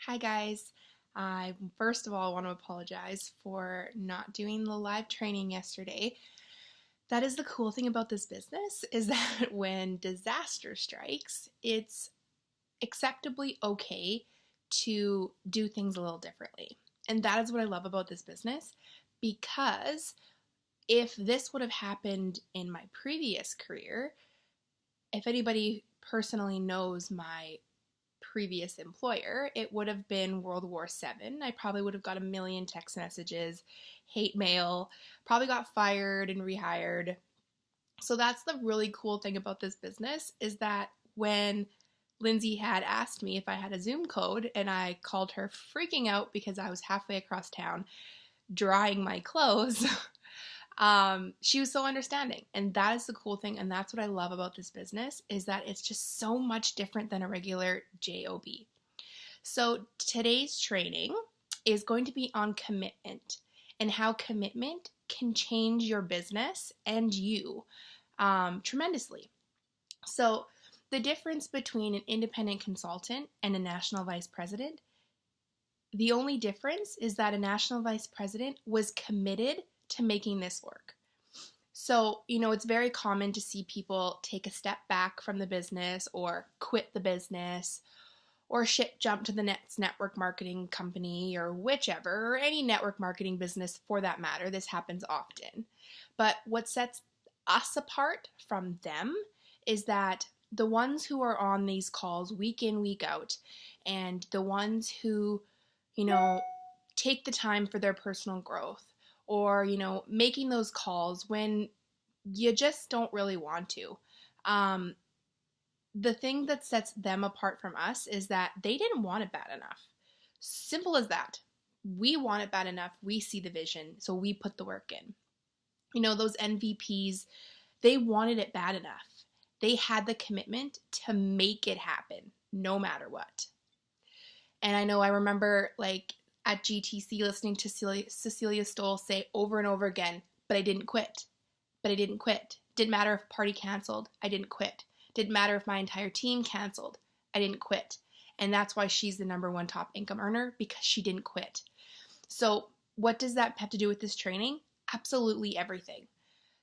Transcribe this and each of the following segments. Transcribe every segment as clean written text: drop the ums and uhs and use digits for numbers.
Hi guys. I first of all want to apologize for not doing the live training yesterday. That is the cool thing about this business is that when disaster strikes, it's acceptably okay to do things a little differently. And that is what I love about this business because if this would have happened in my previous career, if anybody personally knows my previous employer, it would have been World War VII. I probably would have got a million text messages, hate mail, probably got fired and rehired. So that's the really cool thing about this business is that when Lindsay had asked me if I had a Zoom code and I called her freaking out because I was halfway across town drying my clothes, she was so understanding. And that is the cool thing. And that's what I love about this business is that it's just so much different than a regular job. So today's training is going to be on commitment and how commitment can change your business and you tremendously. So the difference between an independent consultant and a national vice president, the only difference is that a national vice president was committed to making this work. So, it's very common to see people take a step back from the business or quit the business or jump to the next network marketing company or whichever, or any network marketing business for that matter. This happens often. But what sets us apart from them is that the ones who are on these calls week in, week out, and the ones who, take the time for their personal growth, or, making those calls when you just don't really want to. The thing that sets them apart from us is that they didn't want it bad enough. Simple as that. We want it bad enough. We see the vision, so we put the work in. Those MVPs, they wanted it bad enough. They had the commitment to make it happen, no matter what. And I remember at GTC listening to Cecilia Stoll say over and over again, but I didn't quit. But I didn't quit. Didn't matter if party canceled. I didn't quit. Didn't matter if my entire team canceled. I didn't quit. And that's why she's the number one top income earner, because she didn't quit. So what does that have to do with this training? Absolutely everything.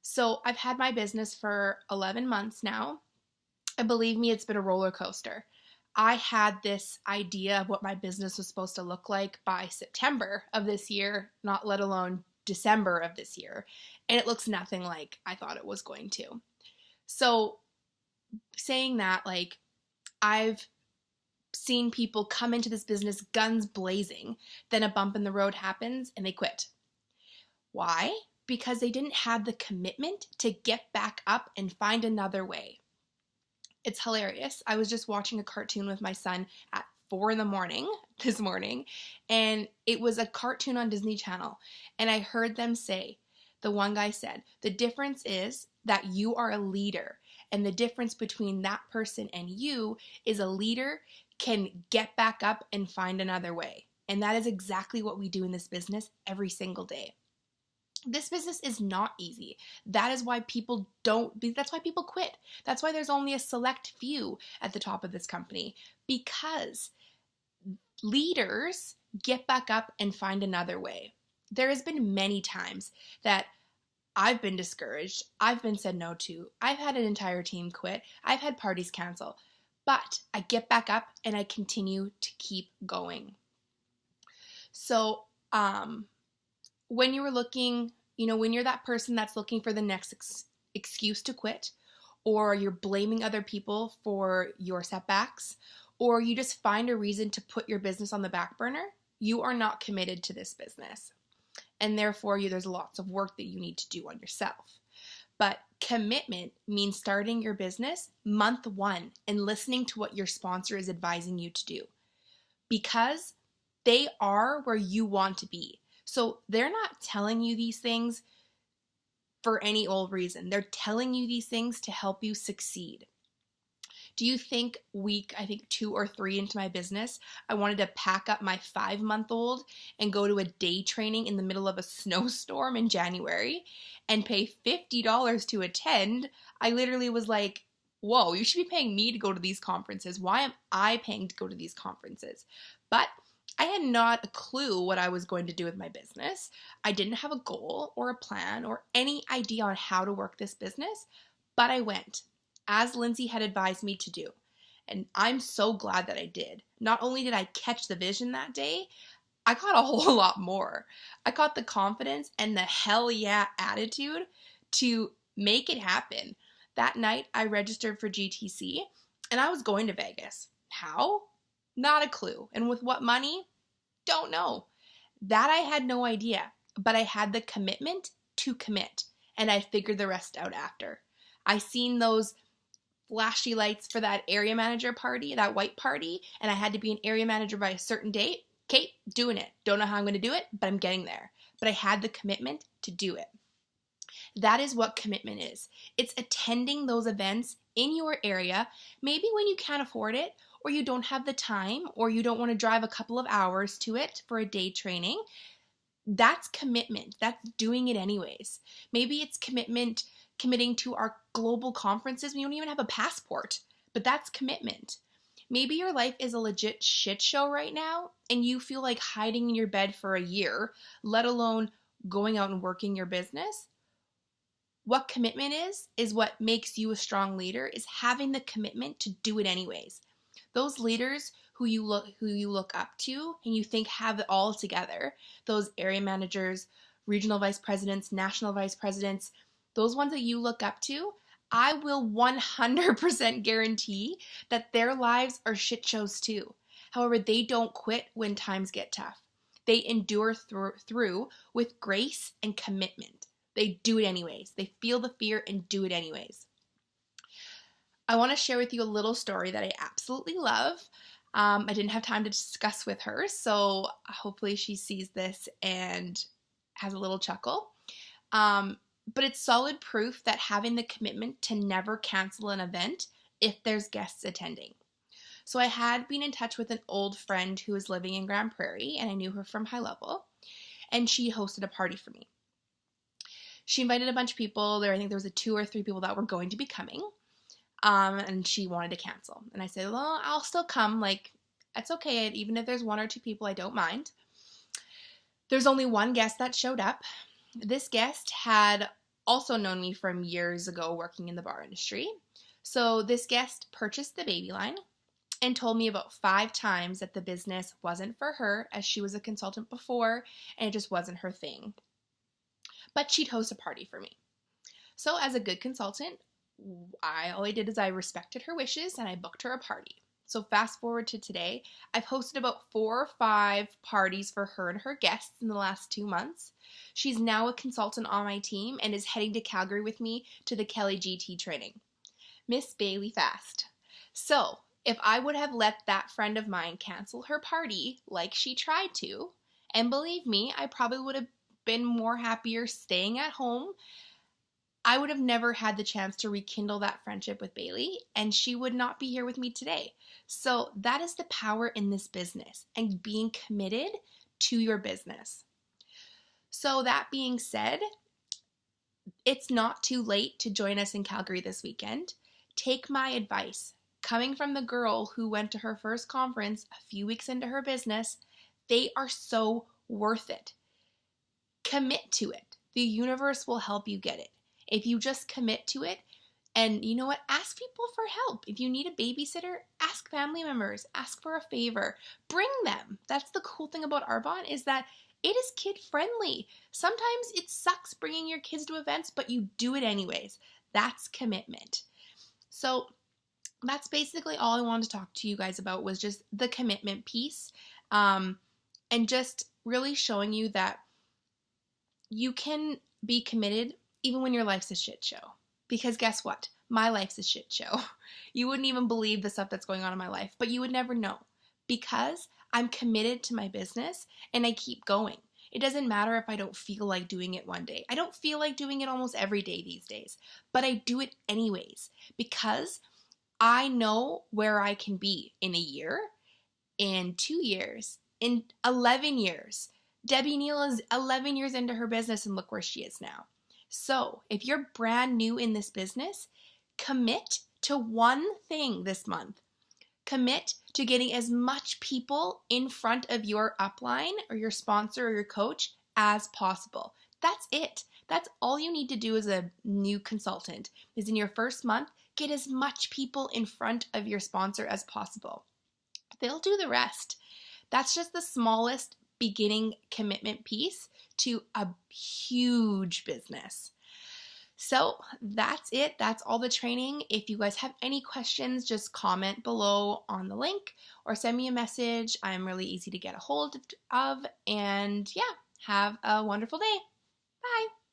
So I've had my business for 11 months now. And believe me, it's been a roller coaster. I had this idea of what my business was supposed to look like by September of this year, not let alone December of this year. And it looks nothing like I thought it was going to. So saying that, I've seen people come into this business guns blazing, then a bump in the road happens and they quit. Why? Because they didn't have the commitment to get back up and find another way. It's hilarious. I was just watching a cartoon with my son at 4 a.m. this morning, and it was a cartoon on Disney Channel, and I heard them say, the one guy said, the difference is that you are a leader, and the difference between that person and you is a leader can get back up and find another way. And that is exactly what we do in this business every single day. This business is not easy. That is why that's why people quit. That's why there's only a select few at the top of this company, because leaders get back up and find another way. There has been many times that I've been discouraged. I've been said no to. I've had an entire team quit. I've had parties cancel, but I get back up and I continue to keep going. So, when you were looking, when you're that person that's looking for the next excuse to quit, or you're blaming other people for your setbacks, or you just find a reason to put your business on the back burner, you are not committed to this business. And therefore, there's lots of work that you need to do on yourself. But commitment means starting your business month 1 and listening to what your sponsor is advising you to do, because they are where you want to be. So they're not telling you these things for any old reason. They're telling you these things to help you succeed. Do you think week 2 or 3 into my business, I wanted to pack up my 5-month-old and go to a day training in the middle of a snowstorm in January and pay $50 to attend? I literally was like, whoa, you should be paying me to go to these conferences. Why am I paying to go to these conferences? But I had not a clue what I was going to do with my business. I didn't have a goal or a plan or any idea on how to work this business, but I went, as Lindsay had advised me to do. And I'm so glad that I did. Not only did I catch the vision that day, I got a whole lot more. I got the confidence and the hell yeah attitude to make it happen. That night, I registered for GTC and I was going to Vegas. How? Not a clue. And with what money? Don't know. That I had no idea, but I had the commitment to commit, and I figured the rest out after. I seen those flashy lights for that area manager party, that white party, and I had to be an area manager by a certain date. Kate, doing it. Don't know how I'm going to do it, but I'm getting there. But I had the commitment to do it. That is what commitment is. It's attending those events in your area, maybe when you can't afford it, or you don't have the time, or you don't want to drive a couple of hours to it for a day training. That's commitment. That's doing it anyways. Maybe it's committing to our global conferences. We don't even have a passport, but that's commitment. Maybe your life is a legit shit show right now, and you feel like hiding in your bed for a year, let alone going out and working your business. What commitment is what makes you a strong leader, is having the commitment to do it anyways. Those leaders who you look up to and you think have it all together, those area managers, regional vice presidents, national vice presidents, those ones that you look up to, I will 100% guarantee that their lives are shit shows too. However, they don't quit when times get tough. They endure through with grace and commitment. They do it anyways. They feel the fear and do it anyways. I want to share with you a little story that I absolutely love. I didn't have time to discuss with her, so hopefully she sees this and has a little chuckle. But it's solid proof that having the commitment to never cancel an event if there's guests attending. So I had been in touch with an old friend who was living in Grand Prairie, and I knew her from High Level, and she hosted a party for me. She invited a bunch of people. I think there was 2 or 3 people that were going to be coming, and she wanted to cancel. And I said, well, I'll still come. Like, it's okay. Even if there's 1 or 2 people, I don't mind. There's only one guest that showed up. This guest had also known me from years ago working in the bar industry. So this guest purchased the baby line and told me about 5 times that the business wasn't for her, as she was a consultant before and it just wasn't her thing. But she'd host a party for me. So as a good consultant, all I did is I respected her wishes and I booked her a party. So fast forward to today, I've hosted about 4 or 5 parties for her and her guests in the last 2 months. She's now a consultant on my team and is heading to Calgary with me to the Kelly GT training. Miss Bailey Fast. So if I would have let that friend of mine cancel her party like she tried to, and believe me, I probably would have been more happier staying at home, I would have never had the chance to rekindle that friendship with Bailey, and she would not be here with me today. So that is the power in this business and being committed to your business. So that being said, it's not too late to join us in Calgary this weekend. Take my advice. Coming from the girl who went to her first conference a few weeks into her business, they are so worth it. Commit to it. The universe will help you get it. If you just commit to it, and you know what, ask people for help. If you need a babysitter, ask family members, ask for a favor, bring them. That's the cool thing about Arbonne, is that it is kid friendly. Sometimes it sucks bringing your kids to events, but you do it anyways. That's commitment. So that's basically all I wanted to talk to you guys about, was just the commitment piece, and just really showing you that you can be committed even when your life's a shit show. Because guess what? My life's a shit show. You wouldn't even believe the stuff that's going on in my life, but you would never know, because I'm committed to my business and I keep going. It doesn't matter if I don't feel like doing it one day. I don't feel like doing it almost every day these days, but I do it anyways, because I know where I can be in a year, in 2 years, in 11 years. Debbie Neal is 11 years into her business and look where she is now. So if you're brand new in this business, commit to one thing this month. Commit to getting as much people in front of your upline or your sponsor or your coach as possible. That's it. That's all you need to do as a new consultant is in your first month, get as much people in front of your sponsor as possible. They'll do the rest. That's just the smallest beginning commitment piece to a huge business. So that's it. That's all the training. If you guys have any questions, just comment below on the link or send me a message. I'm really easy to get a hold of. And yeah, have a wonderful day. Bye.